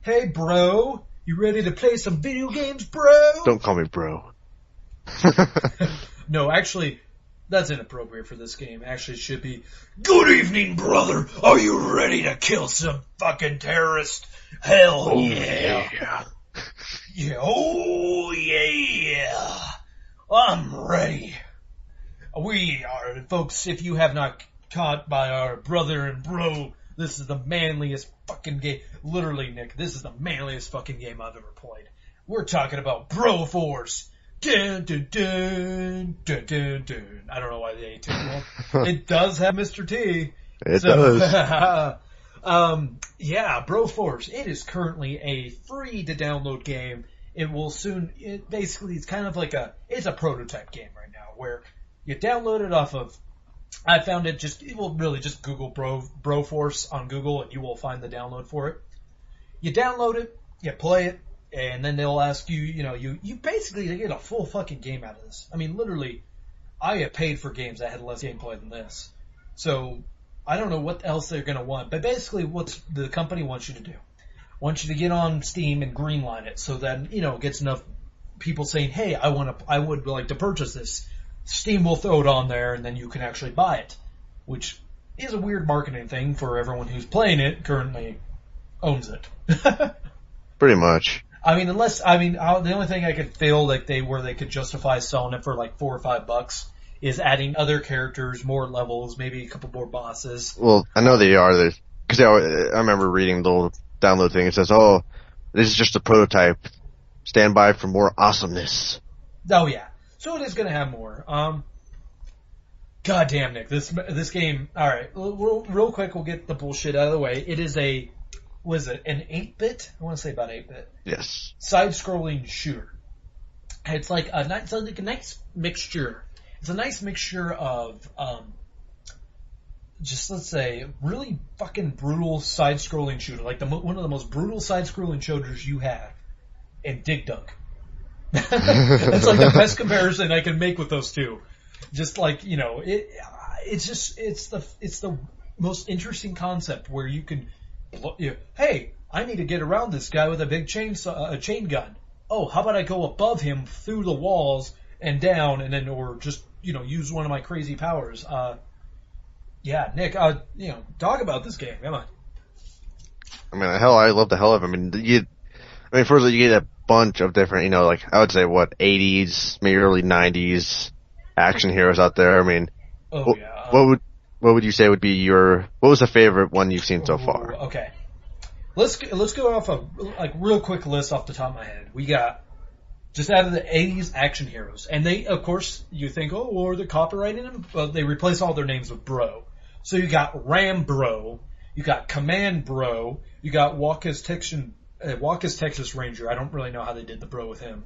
Hey, bro, you ready to play some video games, bro? Don't call me bro. No, actually, that's inappropriate for this game. Actually, it should be, good evening, brother. Are you ready to kill some fucking terrorists? Hell yeah. Yeah, oh yeah. I'm ready. We are, folks, if you have not caught by our brother and bro, this is the manliest fucking game. Literally, Nick, this is the manliest fucking game I've ever played. We're talking about Broforce. Dun, dun, dun, dun, dun, dun. I don't know why they took one. It does have Mr. T. It does. Yeah, Broforce. It is currently a free to download game. It will soon, it's kind of like it's a prototype game right now where you download it off of, I found it will really just Google Broforce on Google and you will find the download for it. You download it, you play it, and then they'll ask you, you basically get a full fucking game out of this. I mean, literally, I have paid for games that had less gameplay than this. So, I don't know what else they're going to want. But basically, what the company wants you to do, wants you to get on Steam and greenlight it so that, it gets enough people saying, hey, I would like to purchase this. Steam will throw it on there, and then you can actually buy it, which is a weird marketing thing for everyone who's playing it currently owns it. Pretty much. I mean, the only thing I could feel like where they could justify selling it for like $4 or $5 is adding other characters, more levels, maybe a couple more bosses. Well, I know they are, because I remember reading the little download thing. It says, "Oh, this is just a prototype. Stand by for more awesomeness." Oh yeah. So it is going to have more. God damn, Nick, this game. All right, real quick, we'll get the bullshit out of the way. It is an 8-bit? I want to say about 8-bit. Yes. Side-scrolling shooter. It's like a nice mixture. It's a nice mixture of just let's say really fucking brutal side-scrolling shooter, like one of the most brutal side-scrolling shooters you have, and Dig Dug. That's like the best comparison I can make with those two. Just like, it's the most interesting concept where you can, hey, I need to get around this guy with a big chain gun. Oh, how about I go above him through the walls and down and then, or just, use one of my crazy powers. Yeah, Nick, talk about this game. Come on. I mean, I love the hell of it. First of all, you get a bunch of different, I would say 80s, maybe early 90s action heroes out there. I mean, what would you say would be what was the favorite one you've seen so far? Okay. Let's go off a real quick list off the top of my head. We got just out of the 80s action heroes. And they, of course, you think, are they copyrighting them? Well, they replace all their names with bro. So you got Ram Bro, you got Command Bro, you got Walker's Texas Ranger. I don't really know how they did the bro with him.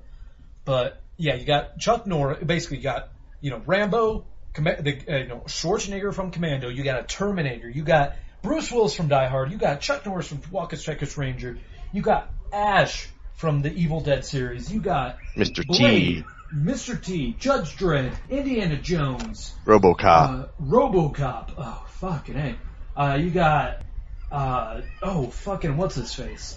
But, yeah, you got Chuck Norris. Basically, you got, Rambo, Schwarzenegger from Commando. You got a Terminator. You got Bruce Willis from Die Hard. You got Chuck Norris from Walker's Texas Ranger. You got Ash from the Evil Dead series. You got Mr. Blade, Mr. T, Judge Dredd, Indiana Jones. RoboCop. Oh, fucking A. You got, what's his face?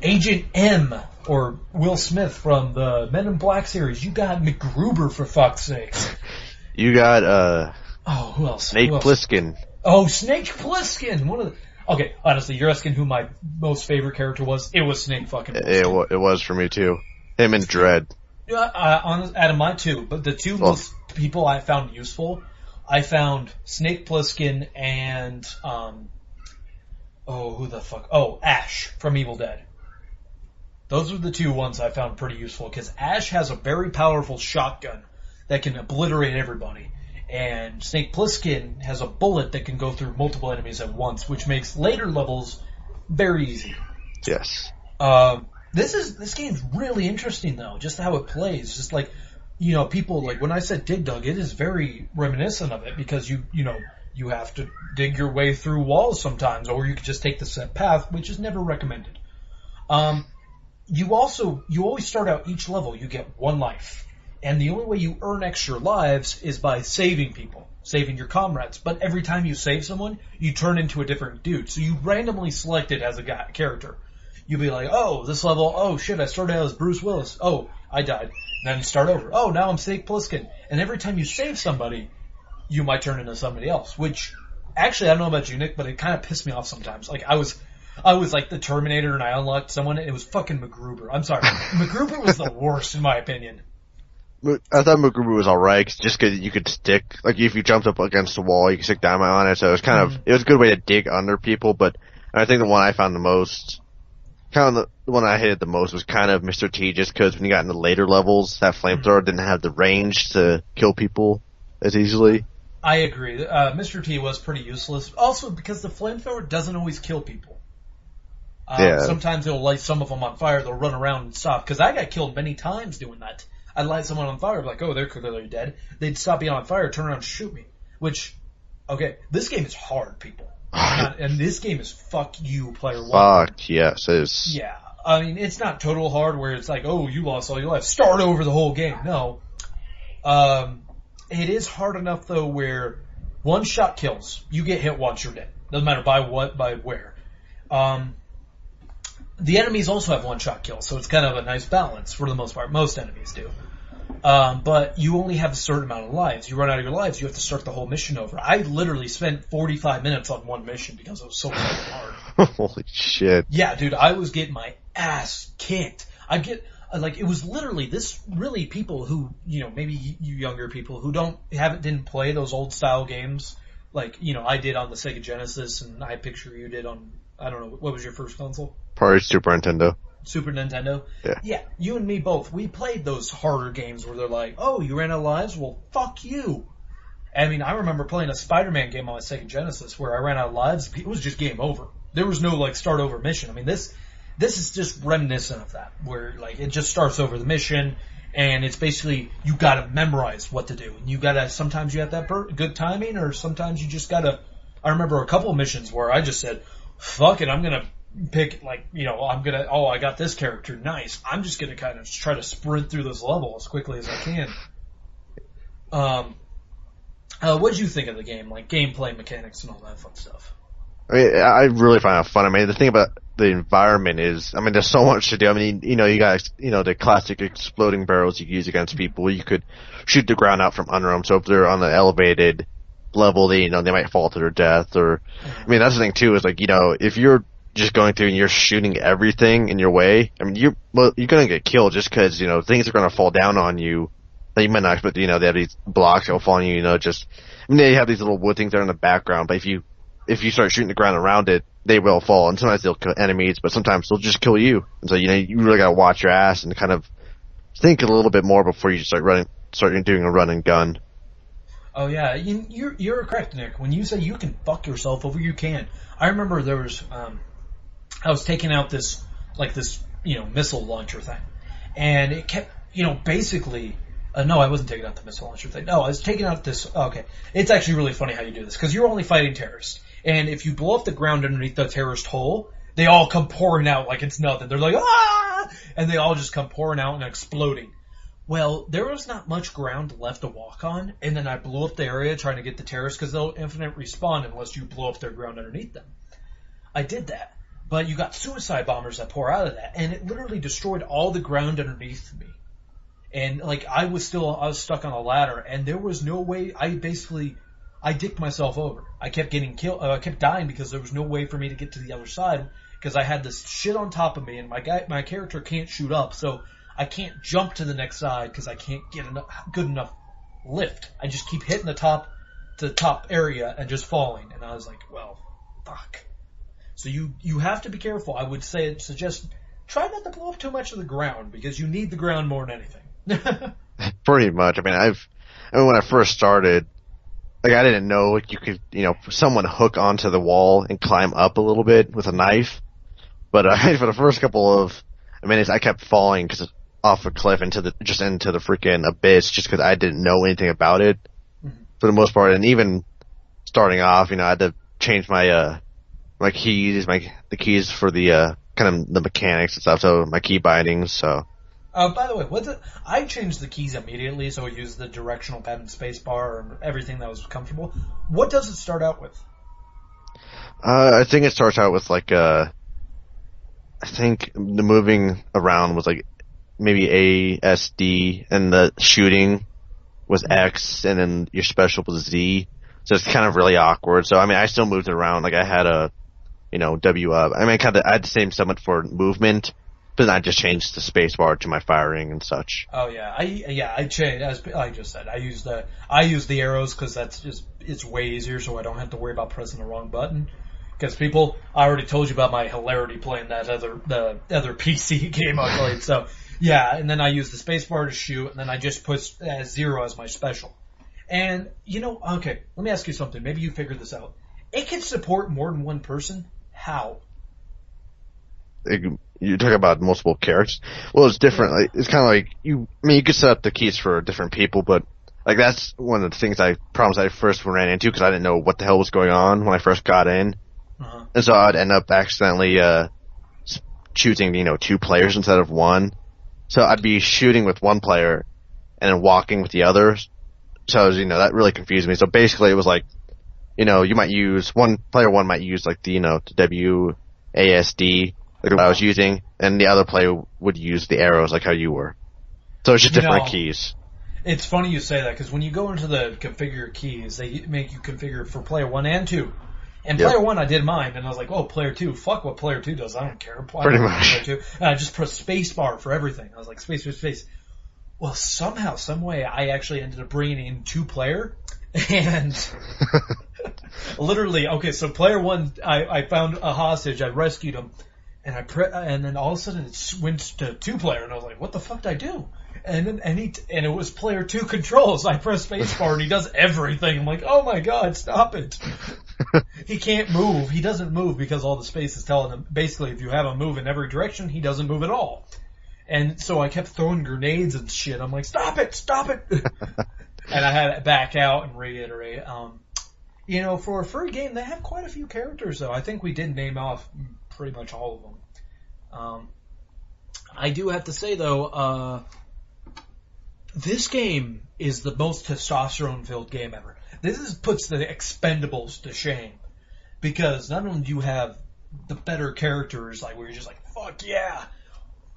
Agent M, or Will Smith from the Men in Black series. You got MacGruber, for fuck's sakes. You got, who else? Snake Plissken. Oh, Snake Plissken! Okay, honestly, you're asking who my most favorite character was? It was Snake fucking Plissken. It was for me too. Him and Dredd. Out of my two, but the two most people I found useful, I found Snake Plissken and, Ash from Evil Dead. Those are the two ones I found pretty useful, because Ash has a very powerful shotgun that can obliterate everybody, and Snake Plissken has a bullet that can go through multiple enemies at once, which makes later levels very easy. Yes. This game's really interesting, though, just how it plays. Just like, people, like, when I said Dig Dug, it is very reminiscent of it, because you have to dig your way through walls sometimes, or you could just take the set path, which is never recommended. You always start out each level, you get one life. And the only way you earn extra lives is by saving people, saving your comrades. But every time you save someone, you turn into a different dude. So you randomly select it as a character. You'll be like, oh, this level, oh shit, I started out as Bruce Willis. Oh, I died. Then start over. Oh, now I'm Snake Plissken. And every time you save somebody, you might turn into somebody else. Which, actually, I don't know about you, Nick, but it kind of pissed me off sometimes. Like, I was like the Terminator and I unlocked someone and it was fucking MacGruber. I'm sorry. MacGruber was the worst in my opinion. I thought MacGruber was alright, just cause you could stick, like if you jumped up against the wall, you could stick dynamite on it, so it was kind of, it was a good way to dig under people, but I think the one I found the most, the one I hated the most was kind of Mr. T, just cause when you got into later levels, that flamethrower didn't have the range to kill people as easily. I agree. Mr. T was pretty useless. Also, because the flamethrower doesn't always kill people. Sometimes it'll light some of them on fire, they'll run around and stop, cause I got killed many times doing that. I'd light someone on fire, like, oh, they're clearly dead. They'd stop being on fire, turn around and shoot me. Which, okay, this game is hard, people. And this game is fuck you, player one. Fuck, yes, it is. Yeah. I mean, it's not total hard where it's like, oh, you lost all your life. Start over the whole game. No. It is hard enough, though, where one shot kills. You get hit once, you're dead. Doesn't matter by what, by where. The enemies also have one-shot kills, so it's kind of a nice balance for the most part. Most enemies do. But you only have a certain amount of lives. You run out of your lives, you have to start the whole mission over. I literally spent 45 minutes on one mission because it was so fucking hard. Holy shit. Yeah, dude, I was getting my ass kicked. It was literally people who, maybe you younger people who didn't play those old style games, like, I did on the Sega Genesis, and I picture you did on, I don't know, what was your first console? Probably Super Nintendo. Super Nintendo? Yeah. Yeah, you and me both. We played those harder games where they're like, oh, you ran out of lives? Well, fuck you. I mean, I remember playing a Spider-Man game on my Sega Genesis where I ran out of lives. It was just game over. There was no, start over mission. I mean, this is just reminiscent of that, where, it just starts over the mission, and it's basically, you gotta memorize what to do. And sometimes you have that good timing, or sometimes you just gotta, I remember a couple of missions where I just said, fuck it, I'm gonna pick, I got this character, nice. I'm just gonna kind of try to sprint through this level as quickly as I can. What did you think of the game? Like, gameplay mechanics and all that fun stuff? I mean, I really find it fun. I mean, the thing about the environment is, I mean, there's so much to do. I mean, you got, the classic exploding barrels you can use against people. You could shoot the ground out from under them, so if they're on the elevated level, they might fall to their death, or, I mean, that's the thing too, is if you're just going through and you're shooting everything in your way, I mean, you're gonna get killed just cause, things are gonna fall down on you that you might not expect. They have these blocks that will fall on you, they have these little wood things there in the background, but if you start shooting the ground around it, they will fall, and sometimes they'll kill enemies, but sometimes they'll just kill you. And so, you really gotta watch your ass and kind of think a little bit more before you start doing a run and gun. Oh yeah, you're correct, Nick. When you say you can fuck yourself over, you can. I remember there was, I was taking out this missile launcher thing, and it kept, basically, no, I wasn't taking out the missile launcher thing. No, I was taking out this, okay. It's actually really funny how you do this, because you're only fighting terrorists. And if you blow up the ground underneath the terrorist hole, they all come pouring out like it's nothing. They're like, ah! And they all just come pouring out and exploding. Well, there was not much ground left to walk on, and then I blew up the area trying to get the terrorists, because they'll infinite respawn unless you blow up their ground underneath them. I did that. But you got suicide bombers that pour out of that, and it literally destroyed all the ground underneath me. And, I was stuck on a ladder, and there was no way, I dicked myself over. I kept getting killed, I kept dying because there was no way for me to get to the other side, because I had this shit on top of me, and my character can't shoot up, so I can't jump to the next side because I can't get good enough lift. I just keep hitting the top area and just falling, and I was like, well, fuck. So you have to be careful. I would suggest try not to blow up too much of the ground, because you need the ground more than anything. Pretty much. I mean, when I first started, I didn't know you could, someone hook onto the wall and climb up a little bit with a knife. But for the first couple of minutes, I kept falling off a cliff into the freaking abyss, just because I didn't know anything about it for the most part. And even starting off, I had to change my keys, the keys for the kind of the mechanics and stuff. So my key bindings. So By the way, I changed the keys immediately, so I used the directional pad and space bar and everything that was comfortable. What does it start out with? I think it starts out with like I think the moving around was like maybe A, S, D, and the shooting was X, and then your special was Z. So it's kind of really awkward. So I mean, I still moved it around. Like I had a, W up. I mean, I had the same summit for movement, but then I just changed the space bar to my firing and such. Oh yeah, I changed, as I just said. I use the arrows because it's way easier, so I don't have to worry about pressing the wrong button. Because I already told you about my hilarity playing the other PC game I played. So yeah, and then I use the spacebar to shoot, and then I just put 0 as my special. And okay, let me ask you something. Maybe you figured this out. It can support more than one person. How? You talk about multiple characters. Well, it's different. Like, it's kind of like you could set up the keys for different people, but like that's one of the problems I first ran into because I didn't know what the hell was going on when I first got in. Uh-huh. And so I'd end up accidentally choosing, 2 players instead of 1. So I'd be shooting with 1 player and then walking with the others. So, that really confused me. So basically it was like, you might use, player 1 might use like the WASD, like what I was using, and the other player would use the arrows like how you were. So it's just different keys. It's funny you say that because when you go into the configure keys, they make you configure for player 1 and 2. And player 1, I did mine, and I was like, oh, player 2, fuck what player 2 does. I don't care. Pretty much. Player 2. And I just press space bar for everything. I was like, space, space, space. Well, somehow, some way, I actually ended up bringing in 2-player, and literally, okay, so player 1, I found a hostage, I rescued him, and then all of a sudden it went to 2-player, and I was like, what the fuck did I do? And it was player 2 controls. I press spacebar and he does everything. I'm like, oh my god, stop it. He can't move. He doesn't move because all the space is telling him, basically, if you have him move in every direction, he doesn't move at all. And so I kept throwing grenades and shit. I'm like, stop it. And I had to back out and reiterate. For a free game, they have quite a few characters, though. I think we did name off pretty much all of them. I do have to say, though, this game is the most testosterone-filled game ever. This puts the Expendables to shame. Because not only do you have the better characters, like where you're just like, fuck yeah,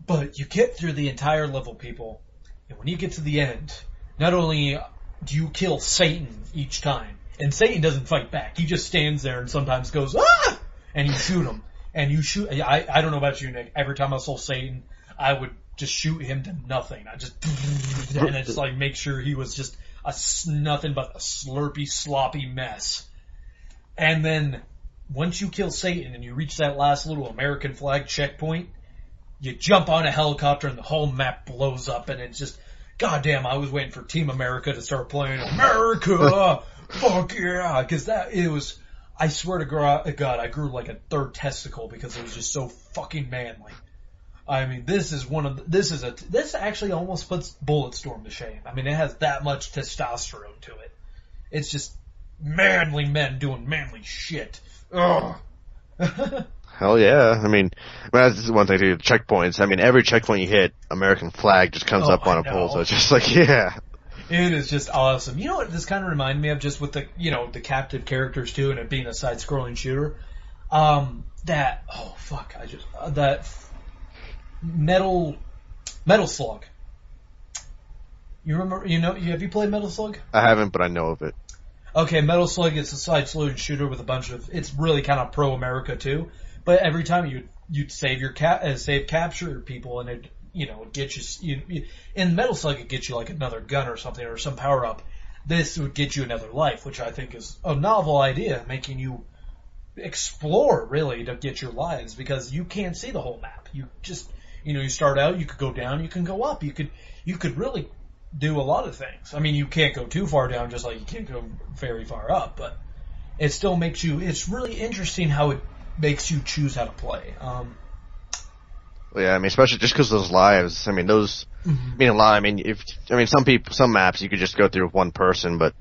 but you get through the entire level, people, and when you get to the end, not only do you kill Satan each time, and Satan doesn't fight back, he just stands there and sometimes goes, ah! And you shoot him. And you shoot, I don't know about you, Nick, every time I saw Satan, I would just shoot him to nothing. And I just like make sure he was just nothing but a slurpy, sloppy mess. And then once you kill Satan and you reach that last little American flag checkpoint, you jump on a helicopter and the whole map blows up, and it's just, goddamn, I was waiting for Team America to start playing America. Fuck yeah, because I swear to God, I grew like a third testicle because it was just so fucking manly. I mean, this actually almost puts Bulletstorm to shame. I mean, it has that much testosterone to it. It's just manly men doing manly shit. Ugh. Hell yeah. I mean, that's one thing too, checkpoints. I mean, every checkpoint you hit, American flag just comes up on a pole, so it's just like, yeah. It is just awesome. You know what this kind of reminded me of, just with the captive characters too, and it being a side-scrolling shooter? That Metal Slug. You remember, have you played Metal Slug? I haven't, but I know of it. Okay, Metal Slug is a side-scrolling shooter with a bunch of, it's really kind of pro-America too, but every time you'd save capture people, and it get you, in Metal Slug it gets you like another gun or something, or some power up. This would get you another life, which I think is a novel idea, making you explore really to get your lives, because you can't see the whole map. You just, you start out, you could go down, you can go up, you could really do a lot of things. I mean, you can't go too far down, just like you can't go very far up, but it still makes you, it's really interesting how it makes you choose how to play. Yeah, I mean, especially just because those lives, I mean, those mean a lot. I mean, some maps you could just go through with one person, but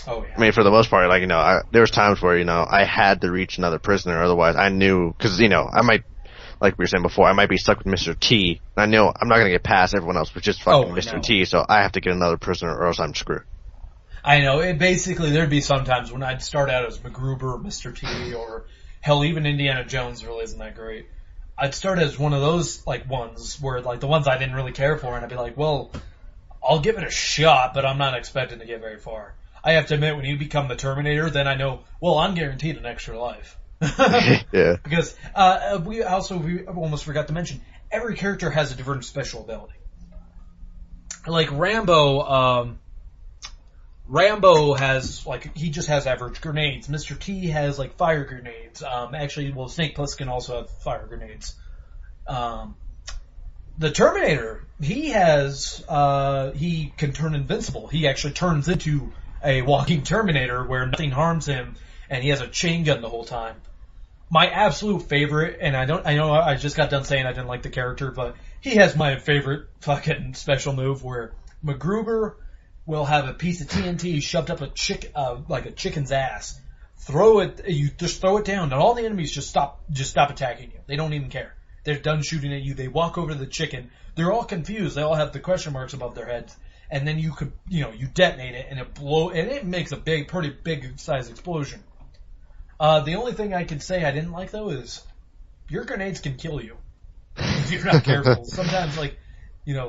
oh, yeah. I mean, for the most part, there was times where, I had to reach another prisoner, otherwise I knew, because, I might, like we were saying before, I might be stuck with Mr. T. I know I'm not going to get past everyone else with just fucking Mr. T, so I have to get another prisoner or else I'm screwed. I know. Basically, there'd be some times when I'd start out as MacGruber or Mr. T, or hell, even Indiana Jones really isn't that great. I'd start as one of those, like, ones where, like, the ones I didn't really care for, and I'd be like, well, I'll give it a shot, but I'm not expecting to get very far. I have to admit, when you become the Terminator, then I know, well, I'm guaranteed an extra life. Yeah. Because we almost forgot to mention, every character has a different special ability. Like Rambo has, like, he just has average grenades. Mr. T has, like, fire grenades. Snake Plissken also have fire grenades. The Terminator, he can turn invincible. He actually turns into a walking Terminator where nothing harms him, and he has a chain gun the whole time. My absolute favorite, and I know I just got done saying I didn't like the character, but he has my favorite fucking special move where MacGruber will have a piece of TNT shoved up like a chicken's ass. You just throw it down, and all the enemies just stop attacking you. They don't even care. They're done shooting at you. They walk over to the chicken. They're all confused. They all have the question marks above their heads. And then you detonate it, and it makes a pretty big size explosion. The only thing I can say I didn't like though is your grenades can kill you if you're not careful. Sometimes, like,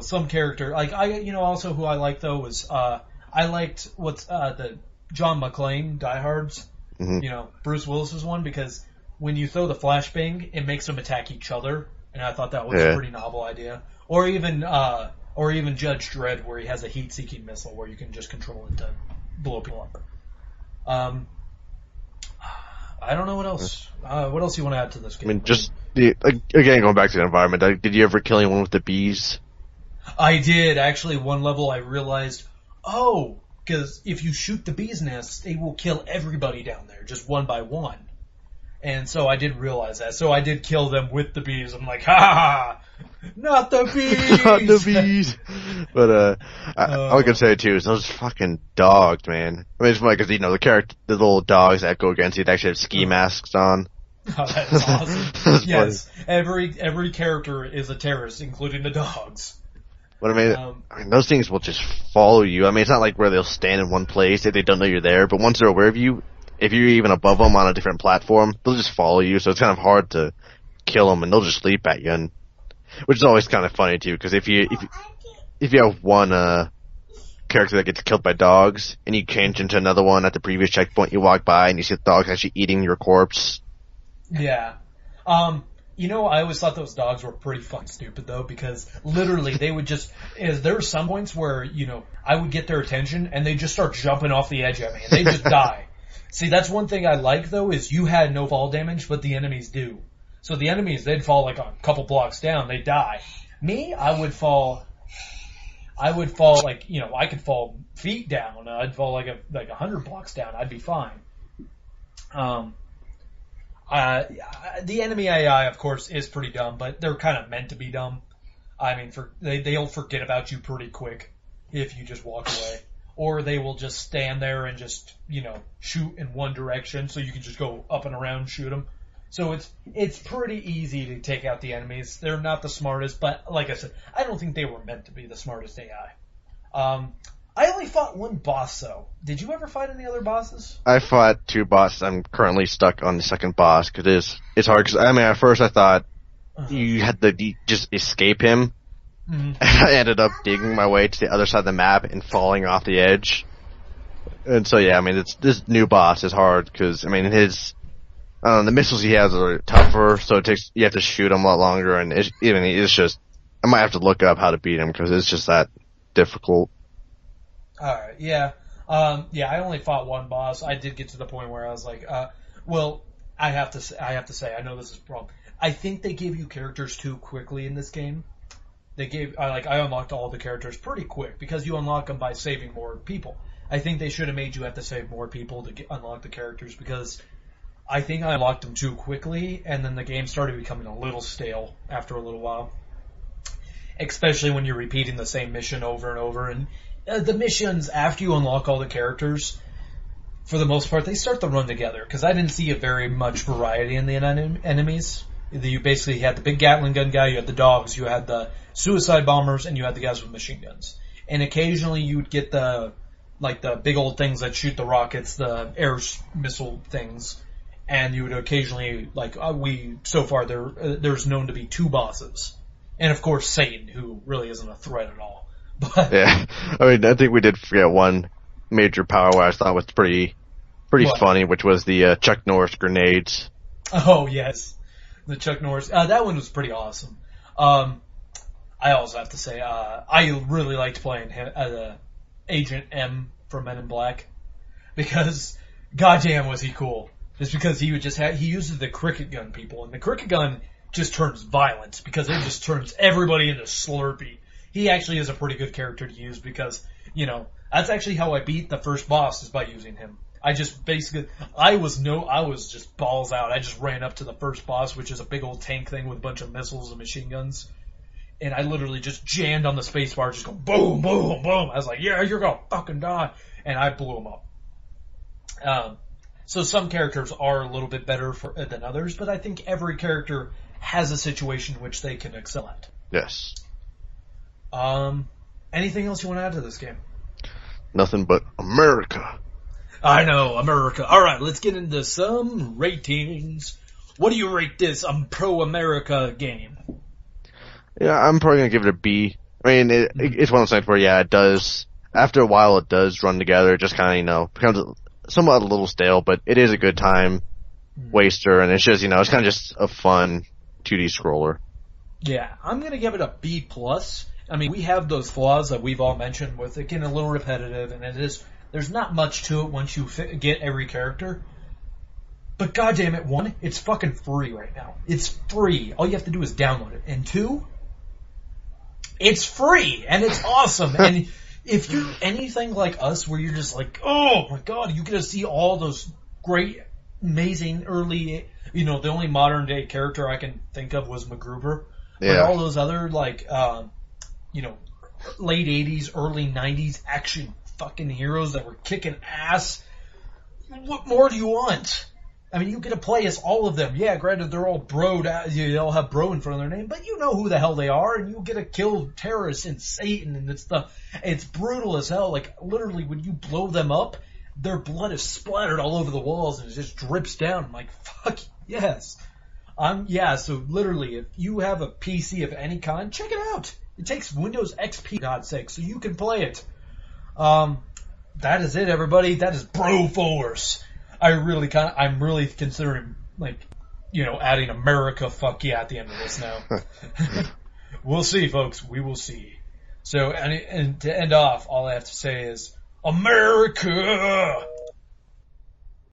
some character, like also who I like though was I liked the John McClane Die Hards, Bruce Willis's one, because when you throw the flashbang, it makes them attack each other, and I thought that was a pretty novel idea. Or even Judge Dredd, where he has a heat-seeking missile where you can just control it to blow people up. I don't know what else. What else you want to add to this game? I mean, just again going back to the environment. Did you ever kill anyone with the bees? I did actually. One level, I realized, because if you shoot the bees' nests, they will kill everybody down there, just one by one. And so I did realize that. So I did kill them with the bees. I'm like, ha! Not the bees! Not the bees! But, all I can say too is those fucking dogs, man. I mean, it's funny because, the little dogs that go against you, they actually have ski masks on. Oh, that's awesome. That's yes. Funny. Every character is a terrorist, including the dogs. But I mean, those things will just follow you. I mean, it's not like where they'll stand in one place if they don't know you're there, but once they're aware of you, if you're even above them on a different platform, they'll just follow you, so it's kind of hard to kill them, and they'll just leap at you, and which is always kind of funny too, because if you have one character that gets killed by dogs, and you change into another one at the previous checkpoint, you walk by and you see the dog actually eating your corpse. Yeah. I always thought those dogs were pretty fucking stupid though, because literally they would there were some points where, I would get their attention and they just start jumping off the edge at me and they just die. See, that's one thing I like though, is you had no fall damage, but the enemies do. So the enemies, they'd fall like a couple blocks down, they'd die. Me, I would fall like, I could fall feet down. I'd fall like 100 blocks down. I'd be fine. The enemy AI, of course, is pretty dumb, but they're kind of meant to be dumb. I mean, they'll forget about you pretty quick if you just walk away. Or they will just stand there and just, shoot in one direction, so you can just go up and around and shoot them. So it's pretty easy to take out the enemies. They're not the smartest, but like I said, I don't think they were meant to be the smartest AI. I only fought one boss, though. Did you ever fight any other bosses? I fought 2 bosses. I'm currently stuck on the second boss, because it's hard. Cause, I mean, at first I thought you had to just escape him. Mm-hmm. I ended up digging my way to the other side of the map and falling off the edge. And so, yeah, I mean, this new boss is hard, because, I mean, the missiles he has are tougher, so you have to shoot him a lot longer, and I might have to look up how to beat him, because it's just that difficult. Alright, yeah. I only fought one boss. I did get to the point where I was like, I have to say, I know this is a problem. I think they gave you characters too quickly in this game. I unlocked all the characters pretty quick, because you unlock them by saving more people. I think they should have made you have to save more people to unlock the characters, because I think I unlocked them too quickly, and then the game started becoming a little stale after a little while. Especially when you're repeating the same mission over and over, and the missions after you unlock all the characters, for the most part, they start to run together, because I didn't see a very much variety in the enemies. You basically had the big Gatling gun guy, you had the dogs, you had the suicide bombers, and you had the guys with machine guns. And occasionally you would get the big old things that shoot the rockets, the air missile things, and you would occasionally, there's known to be 2 bosses. And of course Satan, who really isn't a threat at all. But yeah, I mean, I think we did forget one major power I thought was pretty funny, which was the Chuck Norris grenades. Oh yes, the Chuck Norris. That one was pretty awesome. I also have to say, I really liked playing him as Agent M from Men in Black, because goddamn was he cool. Just because he uses the cricket gun, people, and the cricket gun just turns violent because it just turns everybody into Slurpee. He actually is a pretty good character to use because, that's actually how I beat the first boss, is by using him. I was just balls out. I just ran up to the first boss, which is a big old tank thing with a bunch of missiles and machine guns. And I literally just jammed on the spacebar, just go boom, boom, boom. I was like, yeah, you're gonna fucking die. And I blew him up. So some characters are a little bit better than others, but I think every character has a situation which they can excel at. Yes. Anything else you want to add to this game? Nothing but America. I know, America. Alright, let's get into some ratings. What do you rate this pro-America game? Yeah, I'm probably going to give it a B. I mean, it's one of those things where, yeah, it does, after a while it does run together. It just kind of, becomes somewhat a little stale, but it is a good time waster, and it's just, it's kind of just a fun 2D scroller. Yeah, I'm going to give it a B+. I mean, we have those flaws that we've all mentioned with it getting a little repetitive, and there's not much to it once you get every character. But goddamn it, 1, it's fucking free right now. It's free. All you have to do is download it. And 2, it's free, and it's awesome. And if you're anything like us, where you're just like, oh my god, you get to see all those great, amazing early, the only modern day character I can think of was MacGruber. Yeah. But all those other, late 80s, early 90s action fucking heroes that were kicking ass. What more do you want? I mean, you get to play as all of them. Yeah, granted, they're all broed out. They all have bro in front of their name, but you know who the hell they are, and you get to kill terrorists and Satan, and it's brutal as hell. Like, literally, when you blow them up, their blood is splattered all over the walls, and it just drips down. I'm like, fuck, yes. So literally, if you have a PC of any kind, check it out. It takes Windows XP, for God's sake, so you can play it. That is it, everybody. That is Broforce. I'm really considering, adding America fuck yeah at the end of this now. We'll see, folks. We will see. So, and to end off, all I have to say is, America!